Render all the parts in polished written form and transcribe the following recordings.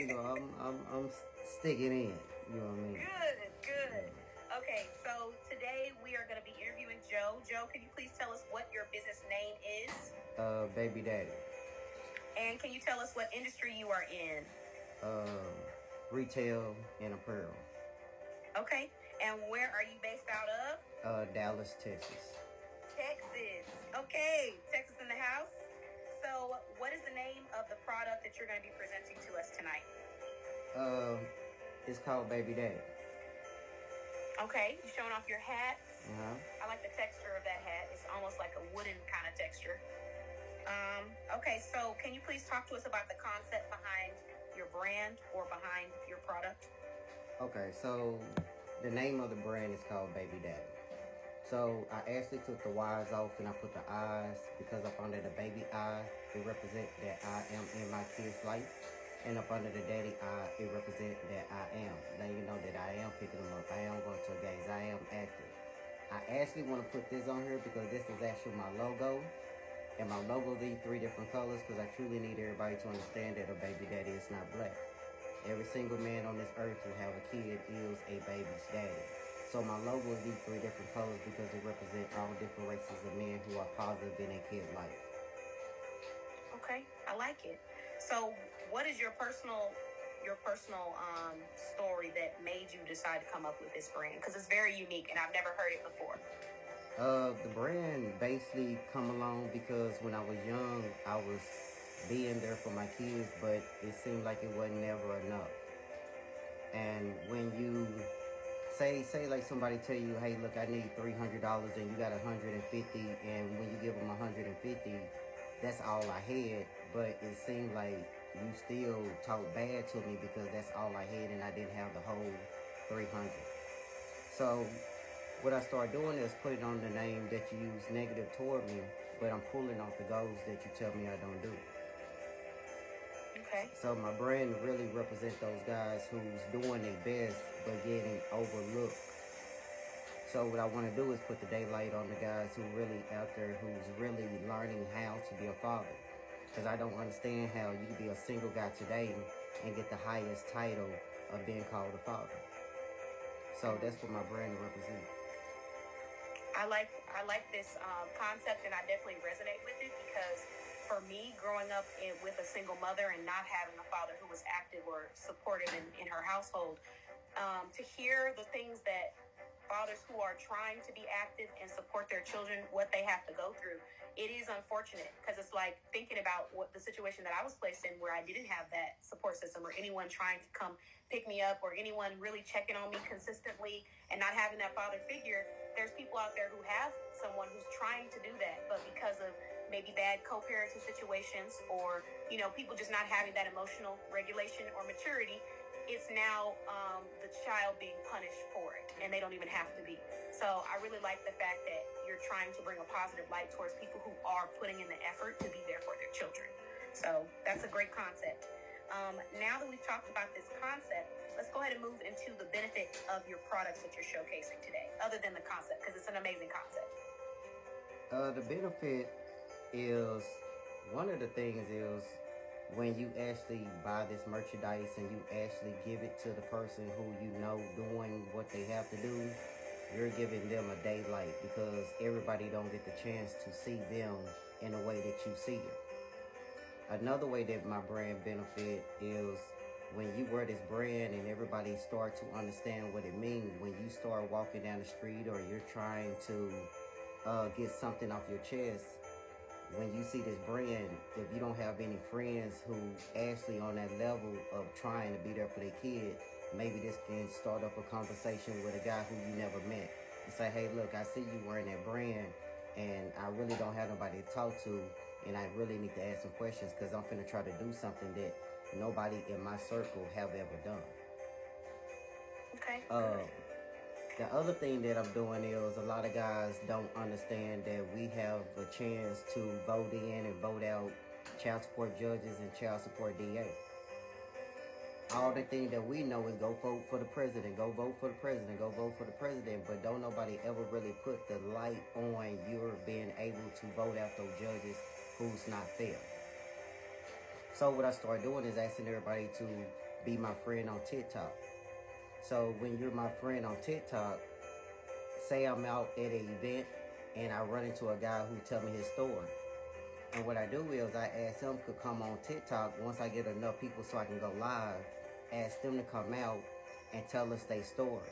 I'm sticking in. You know what I mean? Good. Okay, so today we are going to be interviewing Joe. Joe, can you please tell us what your business name is? Baby Daddy. And can you tell us what industry you are in? Retail and apparel. Okay, and where are you based out of? Dallas, Texas. Texas. Okay, Texas in the house. So what is the name of the product that you're going to be presenting to us tonight? It's called Baby Daddy. Okay, you're showing off your hat. Uh-huh. I like the texture of that hat. It's almost like a wooden kind of texture. Okay, so can you please talk to us about the concept behind your brand or behind your product? Okay, so the name of the brand is called Baby Daddy. So I actually took the Y's off and I put the I's because up under the baby I, it represents that I am in my kid's life. And up under the daddy I, it represents that I am. Now you know that I am picking them up. I am going to gaze. I am active. I actually want to put this on here because this is actually my logo. And my logo is these 3 different colors because I truly need everybody to understand that a baby daddy is not black. Every single man on this earth who have a kid is a baby's daddy. So my logo is these 3 different colors because it represents all different races of men who are positive in their kid life. Okay, I like it. So what is your personal story that made you decide to come up with this brand? Because it's very unique and I've never heard it before. The brand basically come along because when I was young, I was being there for my kids, but it seemed like it wasn't never enough. And when you say like somebody tell you, hey, look, I need $300 and you got 150, and when you give them 150, that's all I had. But it seemed like you still talk bad to me because that's all I had and I didn't have the whole 300. So what I started doing is putting on the name that you use negative toward me, but I'm pulling off the goals that you tell me I don't do. Okay. So my brand really represents those guys who's doing their best but getting overlooked. So what I want to do is put the daylight on the guys who really out there, who's really learning how to be a father. Because I don't understand how you can be a single guy today and get the highest title of being called a father. So that's what my brand represents. I like this concept, and I definitely resonate with it because for me, growing up with a single mother and not having a father who was active or supportive in her household, to hear the things that fathers who are trying to be active and support their children, what they have to go through, it is unfortunate because it's like thinking about what the situation that I was placed in where I didn't have that support system or anyone trying to come pick me up or anyone really checking on me consistently and not having that father figure. There's people out there who have someone who's trying to do that, but because of maybe bad co-parenting situations or, people just not having that emotional regulation or maturity, it's now the child being punished for it, and they don't even have to be. So I really like the fact that you're trying to bring a positive light towards people who are putting in the effort to be there for their children. So that's a great concept. Now that we've talked about this concept, let's go ahead and move into the benefit of your products that you're showcasing today, other than the concept, because it's an amazing concept. The benefit is, one of the things is, when you actually buy this merchandise and you actually give it to the person who doing what they have to do, you're giving them a daylight because everybody don't get the chance to see them in the way that you see it. Another way that my brand benefit is when you wear this brand and everybody start to understand what it means. When you start walking down the street or you're trying to get something off your chest, when you see this brand, if you don't have any friends who actually on that level of trying to be there for their kid, maybe this can start up a conversation with a guy who you never met and say, hey, look, I see you wearing that brand and I really don't have nobody to talk to and I really need to ask some questions because I'm finna try to do something that nobody in my circle have ever done. Okay. The other thing that I'm doing is a lot of guys don't understand that we have a chance to vote in and vote out child support judges and child support DA. All the thing that we know is go vote for the president, go vote for the president, go vote for the president, but don't nobody ever really put the light on your being able to vote out those judges who's not fair. So what I started doing is asking everybody to be my friend on TikTok. So when you're my friend on TikTok, say I'm out at an event and I run into a guy who tell me his story. And what I do is I ask him to come on TikTok once I get enough people so I can go live, ask them to come out and tell us their story.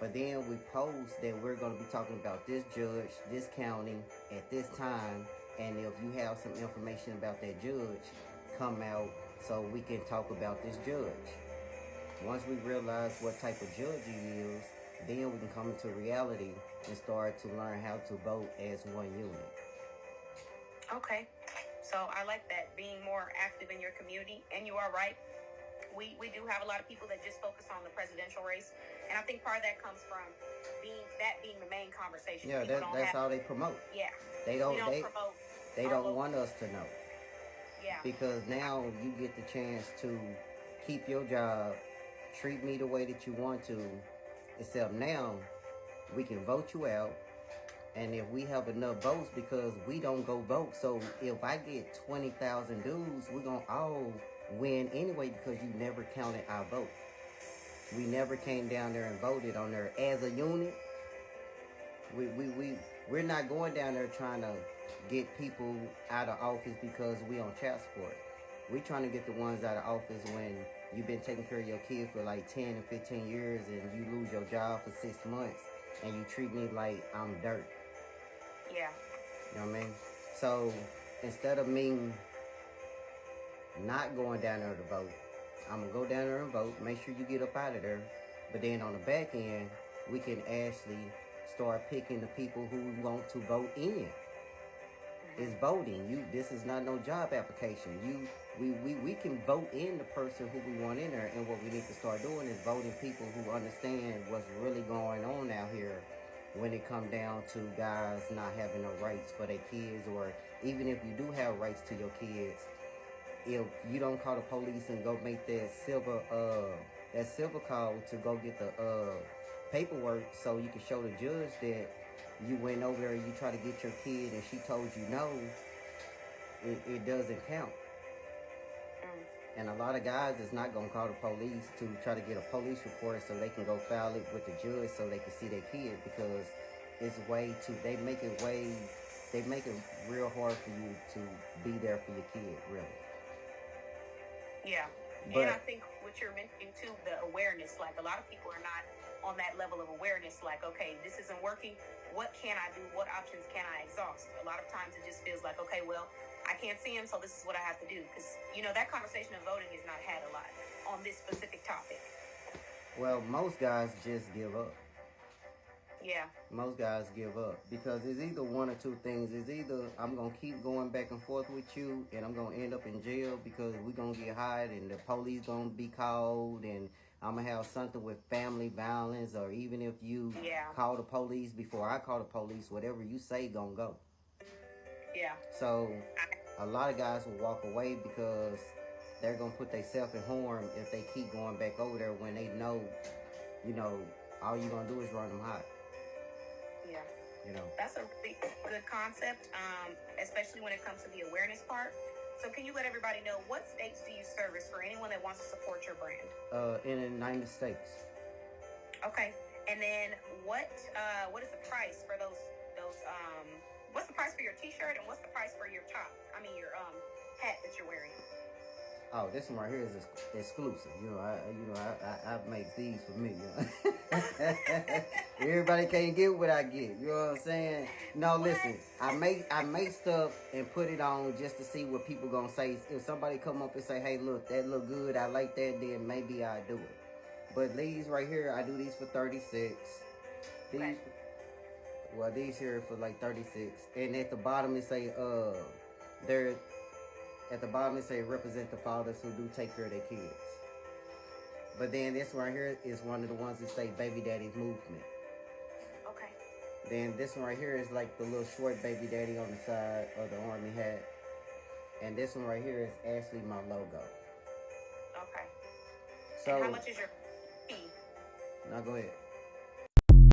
But then we post that we're going to be talking about this judge, this county, at this time. And if you have some information about that judge, come out so we can talk about this judge. Once we realize what type of judge he is, then we can come into reality and start to learn how to vote as one unit. Okay. So I like that, being more active in your community. And you are right. We do have a lot of people that just focus on the presidential race. And I think part of that comes from being the main conversation. Yeah, that's how they promote. Yeah. They don't want us to know. Yeah. Because now you get the chance to keep your job, treat me the way that you want to, except now we can vote you out. And if we have enough votes, because we don't go vote, so if I get 20,000 dudes, we're going to all win anyway, because you never counted our vote. We never came down there and voted on there as a unit. We're not going down there trying to get people out of office because we on child support. We're trying to get the ones out of office when you've been taking care of your kid for like 10 and 15 years and you lose your job for 6 months and you treat me like I'm dirt. Yeah. You know what I mean? So instead of me not going down there to vote, I'm going to go down there and vote, make sure you get up out of there. But then on the back end, we can actually start picking the people who we want to vote in. It's voting. This is not no job application. We can vote in the person who we want in there, and what we need to start doing is voting people who understand what's really going on out here when it comes down to guys not having no rights for their kids, or even if you do have rights to your kids, if you don't call the police and go make that silver call to go get the paperwork so you can show the judge that you went over there and you try to get your kid and she told you no, it doesn't count. And a lot of guys is not going to call the police to try to get a police report so they can go file it with the judge so they can see their kid, because it's they make it real hard for you to be there for your kid, really. Yeah. But, and I think what you're mentioning too, the awareness, like a lot of people are not on that level of awareness, like, okay, this isn't working. What can I do? What options can I exhaust? A lot of times it just feels like, okay, well, I can't see him, so this is what I have to do. Because, that conversation of voting is not had a lot on this specific topic. Well, most guys just give up. Yeah. Most guys give up because it's either one or two things. It's either I'm going to keep going back and forth with you and I'm going to end up in jail because we're going to get hired and the police going to be called and I'm going to have something with family violence, or even if you call the police before I call the police, whatever you say going to go. Yeah. So a lot of guys will walk away because they're going to put themselves in harm if they keep going back over there when they know, all you're going to do is run them hot. Yeah. That's a really good concept, especially when it comes to the awareness part. So can you let everybody know what states do you service for anyone that wants to support your brand? In the United States. Okay. And then what is the price for those what's the price for your t-shirt and what's the price for your your hat that you're wearing? Oh, this one right here is exclusive. I make these for me. Everybody can't get what I get. You know what I'm saying? No, listen. I make stuff and put it on just to see what people gonna say. If somebody come up and say, "Hey, look, that look good. I like that," then maybe I do it. But these right here, I do these for 36. These here for like 36. And at the bottom it say At the bottom it say represent the fathers who do take care of their kids. But then this right here is one of the ones that say Baby Daddy's Movement. Okay. Then this one right here is like the little short Baby Daddy on the side of the army hat. And this one right here is actually my logo. Okay. So and how much is your fee? Now go ahead.